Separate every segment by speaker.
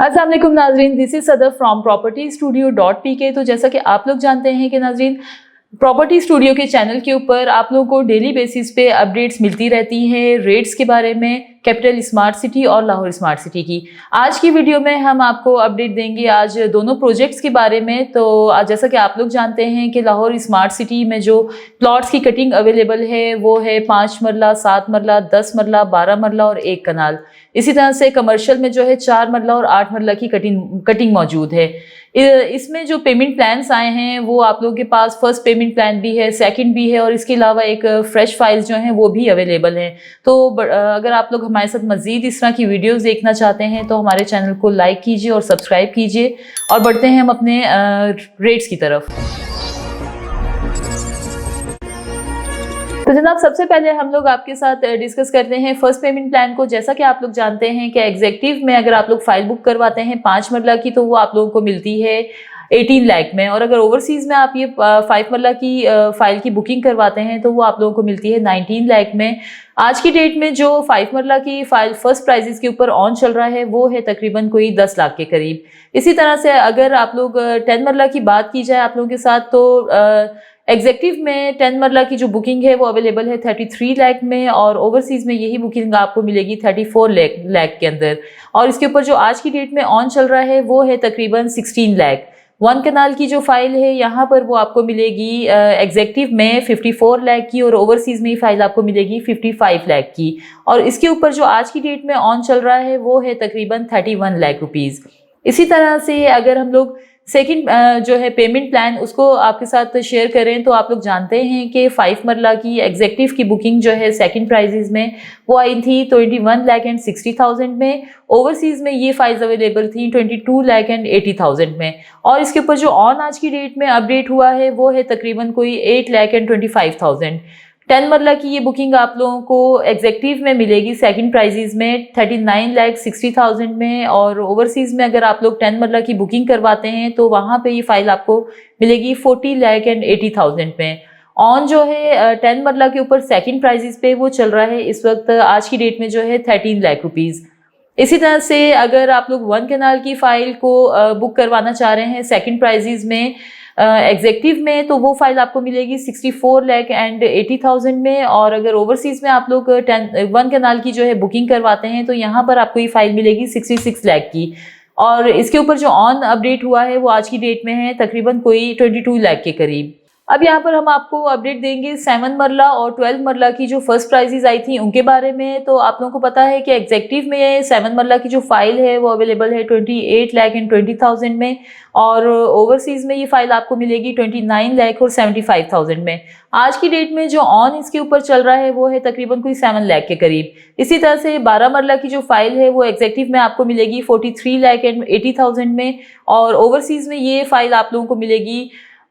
Speaker 1: अस्सलाम वालेकुम नाजरीन, दिस इज सदर फ्रॉम propertystudioPK। तो जैसा कि आप लोग जानते हैं कि नाजरीन, प्रॉपर्टी स्टूडियो के चैनल के ऊपर आप लोगों को डेली बेसिस पे अपडेट्स मिलती रहती हैं रेट्स के बारे में, कैपिटल स्मार्ट सिटी और लाहौर स्मार्ट सिटी की। आज की वीडियो में हम आपको अपडेट देंगे आज दोनों प्रोजेक्ट्स के बारे में। तो जैसा कि आप लोग जानते हैं कि लाहौर स्मार्ट सिटी में जो प्लॉट्स की कटिंग अवेलेबल है वो है 5 मरला, 7 मरला, 10 मरला, 12 मरला और 1 कनाल। इसी तरह से कमर्शियल में जो है 4 मरला और 8 मरला की कटिंग मौजूद है। इसमें जो पेमेंट प्लान्स आए हैं वो आप लोगों के पास फर्स्ट पेमेंट प्लान भी है, सेकंड भी है और इसके अलावा एक फ्रेश फाइल्स जो हैं वो भी अवेलेबल हैं। तो अगर आप लोग हमारे साथ मज़ीद इस तरह की वीडियोस देखना चाहते हैं तो हमारे चैनल को लाइक कीजिए और सब्सक्राइब कीजिए। और बढ़ते हैं हम अपने रेट्स की तरफ। तो जनाब, सबसे पहले हम लोग आपके साथ डिस्कस करते हैं फर्स्ट पेमेंट प्लान को। जैसा कि आप लोग जानते हैं कि एग्जेक्टिव में अगर आप लोग फाइल बुक करवाते हैं 5 मरला की तो वो आप लोगों को मिलती है 18 लाख में, और अगर ओवरसीज में आप ये 5 मरला की फाइल की बुकिंग करवाते हैं तो वो आप लोगों को मिलती है 19 लाख में। आज की डेट में जो 5 मरला की फाइल फर्स्ट प्राइजेस के ऊपर ऑन चल रहा है वो है तकरीबन कोई 10 लाख के करीब। इसी तरह से अगर आप लोग 10 मरला की बात की जाए आप लोगों के साथ तो एग्जेक्टिव में 10 मरला की जो बुकिंग है वो अवेलेबल है 33 लाख में, और ओवरसीज में यही बुकिंग आपको मिलेगी 34 लाख के अंदर। और इसके ऊपर जो आज की डेट में ऑन चल रहा है वो है तकरीबन 16 लाख। 1 कनाल की जो फाइल है यहाँ पर वो आपको मिलेगी एग्जेक्टिव में 54 लाख की, और ओवरसीज में ये फाइल आपको मिलेगी 55 लाख की। और इसके ऊपर जो आज की डेट में ऑन चल रहा है वो है तकरीबन 31 लाख रुपीज़। इसी तरह से अगर हम लोग सेकंड जो है पेमेंट प्लान उसको आपके साथ शेयर करें तो आप लोग जानते हैं कि 5 मरला की एग्जेक्टिव की बुकिंग जो है सेकंड प्राइजेस में वो आई थी 21 लाख एंड 60,000 में। ओवरसीज में ये फाइल्स अवेलेबल थी 22 लाख एंड 80,000 में। और इसके ऊपर जो ऑन आज की डेट में अपडेट हुआ है वो है तकरीबन कोई 8 लाख एंड 25,000। 10 मरला की ये बुकिंग आप लोगों को एग्जेक्टिव में मिलेगी सेकंड प्राइजेस में 39 लाख 60,000 में, और ओवरसीज में अगर आप लोग 10 मरला की बुकिंग करवाते हैं तो वहाँ पे ये फाइल आपको मिलेगी 40 लाख एंड 80,000 में। ऑन जो है 10 मरला के ऊपर सेकंड प्राइजेस पे वो चल रहा है इस वक्त आज की डेट में जो है 13 लाख रुपीज़। इसी तरह से अगर आप लोग 1 कनाल की फाइल को बुक करवाना चाह रहे हैं सेकंड प्राइजेस में एग्जेक्टिव में तो वो फाइल आपको मिलेगी 64 लाख एंड 80,000 में, और अगर ओवरसीज में आप लोग 1 कनाल की जो है बुकिंग करवाते हैं तो यहाँ पर आपको ये फाइल मिलेगी 66 लाख की। और इसके ऊपर जो ऑन अपडेट हुआ है वो आज की डेट में है तकरीबन कोई 22 लाख के करीब। अब यहाँ पर हम आपको अपडेट देंगे 7 मरला और 12 मरला की जो फर्स्ट प्राइजेस आई थी उनके बारे में। तो आप लोगों को पता है कि एग्जेक्टिव में 7 मरला की जो फाइल है वो अवेलेबल है 28 लाख एंड 20,000 में, और ओवरसीज में ये फाइल आपको मिलेगी 29 लाख और 75,000 में। आज की डेट में जो ऑन इसके ऊपर चल रहा है वो है तकरीबन कोई 7 लाख के करीब। इसी तरह से 12 मरला की जो फाइल है वो एग्जेक्टिव में आपको मिलेगी 43 लाख एंड 80,000 में, और ओवरसीज में ये फाइल आप लोगों को मिलेगी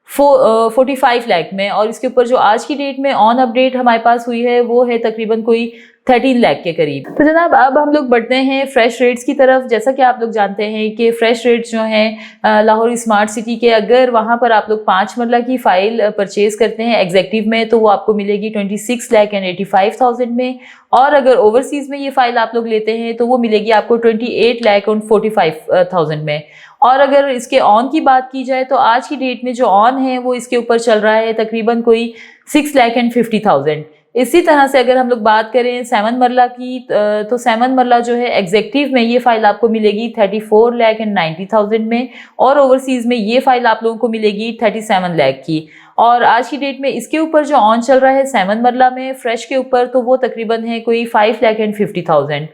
Speaker 1: 45 लाख में। और इसके ऊपर जो आज की डेट में ऑन अपडेट हमारे पास हुई है वो है तकरीबन कोई 13 लाख के करीब। तो जनाब, अब हम लोग बढ़ते हैं फ्रेश रेट्स की तरफ। जैसा कि आप लोग जानते हैं कि फ्रेश रेट्स जो हैं लाहौर स्मार्ट सिटी के, अगर वहाँ पर आप लोग 5 मरला की फाइल परचेज करते हैं एग्जेक्टिव में तो वो आपको मिलेगी 26 लाख एंड 85,000 में, और अगर ओवरसीज में ये फाइल आप लोग लेते हैं तो वो मिलेगी आपको 28 लाख एंड 45,000 में। और अगर इसके ऑन की बात की जाए तो आज की डेट में जो ऑन है वो इसके ऊपर चल रहा है तकरीबन कोई 6 लाख एंड 50,000। इसी तरह से अगर हम लोग बात करें 7 मरला की तो 7 मरला जो है एग्जेक्टिव में ये फाइल आपको मिलेगी 34 लाख एंड 90,000 में, और ओवरसीज में ये फाइल आप लोगों को मिलेगी 37 लाख की। और आज की डेट में इसके ऊपर जो ऑन चल रहा है 7 मरला में फ्रेश के ऊपर तो वो तकरीबन है कोई 5 लाख एंड 50,000।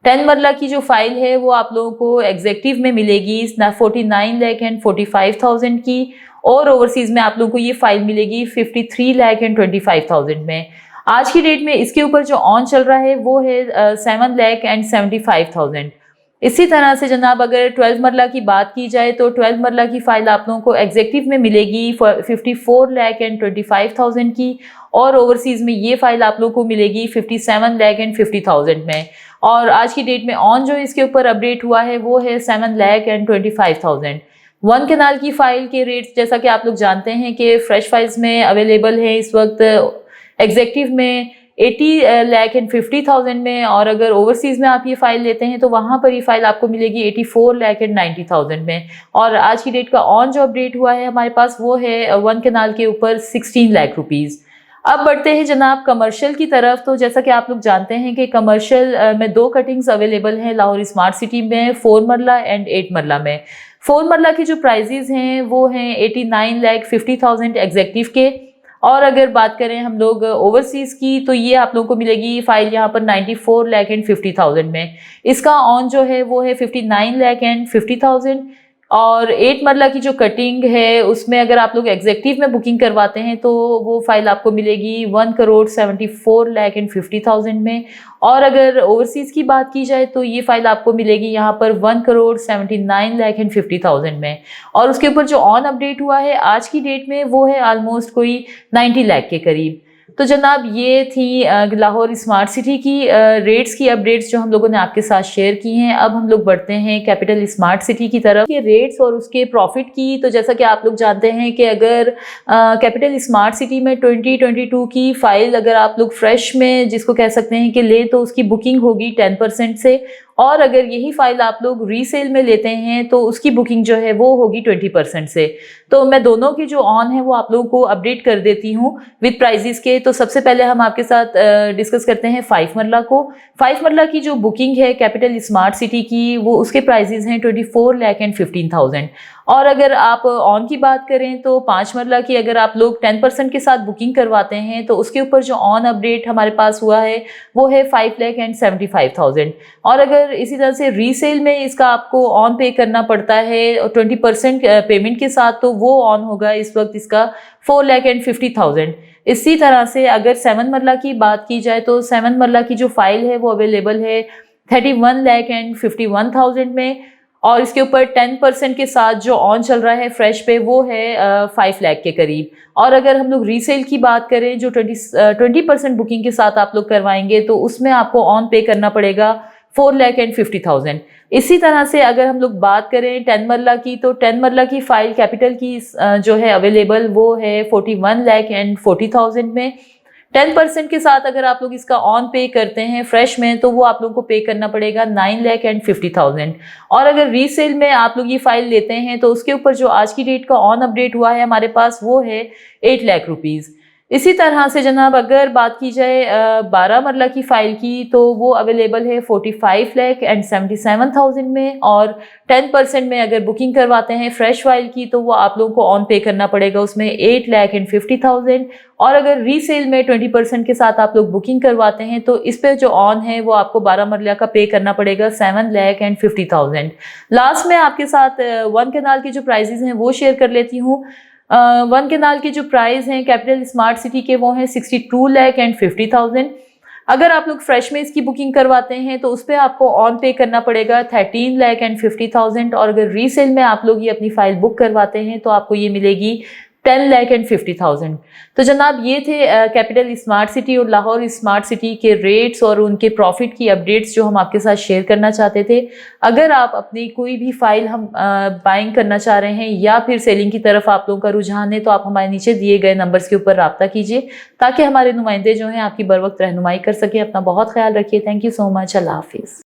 Speaker 1: 10 मरला की जो फाइल है वो आप लोगों को एग्जेक्टिव में मिलेगी 49 लाख एंड 45,000 की, और ओवरसीज में आप लोगों को ये फाइल मिलेगी 53 लाख एंड 25,000 में। आज की डेट में इसके ऊपर जो ऑन चल रहा है वो है 7 लाख एंड 75,000। इसी तरह से जनाब, अगर 12 मरला की बात की जाए तो 12 मरला की फाइल आप लोगों को एग्जेक्टिव में मिलेगी 54 लाख एंड 25,000 की, और ओवरसीज में ये फाइल आप लोगों को मिलेगी 57 लाख एंड 50,000 में। और आज की डेट में ऑन जो इसके ऊपर अपडेट हुआ है वो है 7 लाख एंड 25,000। 1 कनाल की फाइल के रेट्स जैसा कि आप लोग जानते हैं कि फ्रेश फाइल्स में अवेलेबल है इस वक्त एग्जेक्टिव में 80,50,000 में, और अगर ओवरसीज़ में आप ये फ़ाइल लेते हैं तो वहाँ पर ये फ़ाइल आपको मिलेगी 84,90,000 में। और आज की डेट का ऑन जो अपडेट हुआ है हमारे पास वो है वन कैनाल के ऊपर 16 लाख रुपीज़। अब बढ़ते हैं जनाब कमर्शियल की तरफ। तो जैसा कि आप लोग जानते हैं कि कमर्शियल में 2 कटिंग्स अवेलेबल हैं लाहौर स्मार्ट सिटी में, 4 मरला एंड 8 मरला में। 4 मरला की जो प्राइजेज़ हैं वो हैं 89,50,000 एग्जेक्टिव के, और अगर बात करें हम लोग ओवरसीज़ की तो ये आप लोगों को मिलेगी फ़ाइल यहाँ पर 94,50,000 में। इसका ऑन जो है वो है 59,50,000। और 8 मरला की जो कटिंग है उसमें अगर आप लोग एग्जेक्टिव में बुकिंग करवाते हैं तो वो फ़ाइल आपको मिलेगी 1,74,50,000 में। और अगर ओवरसीज़ की बात की जाए तो ये फ़ाइल आपको मिलेगी यहाँ पर 1,79,50,000 में। और उसके ऊपर जो ऑन अपडेट हुआ है आज की डेट में वो है आलमोस्ट कोई 90 लाख के करीब। तो जनाब ये थी लाहौर स्मार्ट सिटी की रेट्स की अपडेट्स जो हम लोगों ने आपके साथ शेयर की हैं। अब हम लोग बढ़ते हैं कैपिटल स्मार्ट सिटी की तरफ। ये रेट्स और उसके प्रॉफिट की, तो जैसा कि आप लोग जानते हैं कि अगर कैपिटल स्मार्ट सिटी में 2022 की फ़ाइल अगर आप लोग फ्रेश में जिसको कह सकते हैं कि ले, तो उसकी बुकिंग होगी 10% से, और अगर यही फ़ाइल आप लोग रीसेल में लेते हैं तो उसकी बुकिंग जो है वो होगी 20% से। तो मैं दोनों की जो ऑन है वो आप लोगों को अपडेट कर देती हूँ विद प्राइजेस के। तो सबसे पहले हम आपके साथ डिस्कस करते हैं 5 मरला को। 5 मरला की जो बुकिंग है कैपिटल स्मार्ट सिटी की वो उसके प्राइजेस हैं 24,15,000। और अगर आप ऑन की बात करें तो 5 मरला की अगर आप लोग 10% के साथ बुकिंग करवाते हैं तो उसके ऊपर जो ऑन अपडेट हमारे पास हुआ है वो है 5,75,000। और अगर इसी तरह से रीसेल में इसका आपको ऑन पे करना पड़ता है 20% पेमेंट के साथ, तो वो ऑन होगा इस वक्त इसका 4,50,000। इसी तरह से अगर 7 मरला की बात की जाए तो 7 मरला की जो फाइल है वो अवेलेबल है 31,51,000 में, और इसके ऊपर 10% के साथ जो ऑन चल रहा है फ्रेश पे वो है 5 लाख के करीब। और अगर हम लोग रीसेल की बात करें जो 20% बुकिंग के साथ आप लोग करवाएंगे तो उसमें आपको ऑन पे करना पड़ेगा 4,50,000। इसी तरह से अगर हम लोग बात करें 10 मरला की, तो 10 मरला की फ़ाइल कैपिटल की जो है अवेलेबल वो है 41,40,000 में। 10% के साथ अगर आप लोग इसका ऑन पे करते हैं फ्रेश में तो वो आप लोगों को पे करना पड़ेगा 9,50,000। और अगर रीसेल में आप लोग ये फ़ाइल लेते हैं तो उसके ऊपर जो आज की डेट का ऑन अपडेट हुआ है हमारे पास वो है 8 लाख रुपीज़। इसी तरह से जनाब अगर बात की जाए 12 मरला की फ़ाइल की तो वो अवेलेबल है 45,77,000 में, और 10% में अगर बुकिंग करवाते हैं फ्रेश फाइल की तो वो आप लोगों को ऑन पे करना पड़ेगा उसमें 8,50,000। और अगर रीसेल में 20% के साथ आप लोग बुकिंग करवाते हैं तो इस पे जो ऑन है वो आपको 12 मरला का पे करना पड़ेगा 7,50,000। लास्ट में आपके साथ वन कैनाल की जो प्राइजेस हैं वो शेयर कर लेती हूँ। वन कैनाल की जो प्राइस हैं कैपिटल स्मार्ट सिटी के वो हैं 62,50,000। अगर आप लोग फ्रेश में इसकी बुकिंग करवाते हैं तो उस पर आपको ऑन पे करना पड़ेगा 13,50,000, और अगर रीसेल में आप लोग ये अपनी फ़ाइल बुक करवाते हैं तो आपको ये मिलेगी 10,50,000। तो जनाब ये थे कैपिटल स्मार्ट सिटी और लाहौर स्मार्ट सिटी के रेट्स और उनके प्रॉफिट की अपडेट्स जो हम आपके साथ शेयर करना चाहते थे। अगर आप अपनी कोई भी फ़ाइल हम बाइंग करना चाह रहे हैं या फिर सेलिंग की तरफ आप लोगों का रुझान है तो आप हमारे नीचे दिए गए नंबर्स के ऊपर रब्ता कीजिए ताकि हमारे नुमाइंदे जो हैं आपकी बर वक्त रहनुमाई कर सकें। अपना बहुत ख्याल रखिए। Thank you so much. अल्लाह हाफिज़।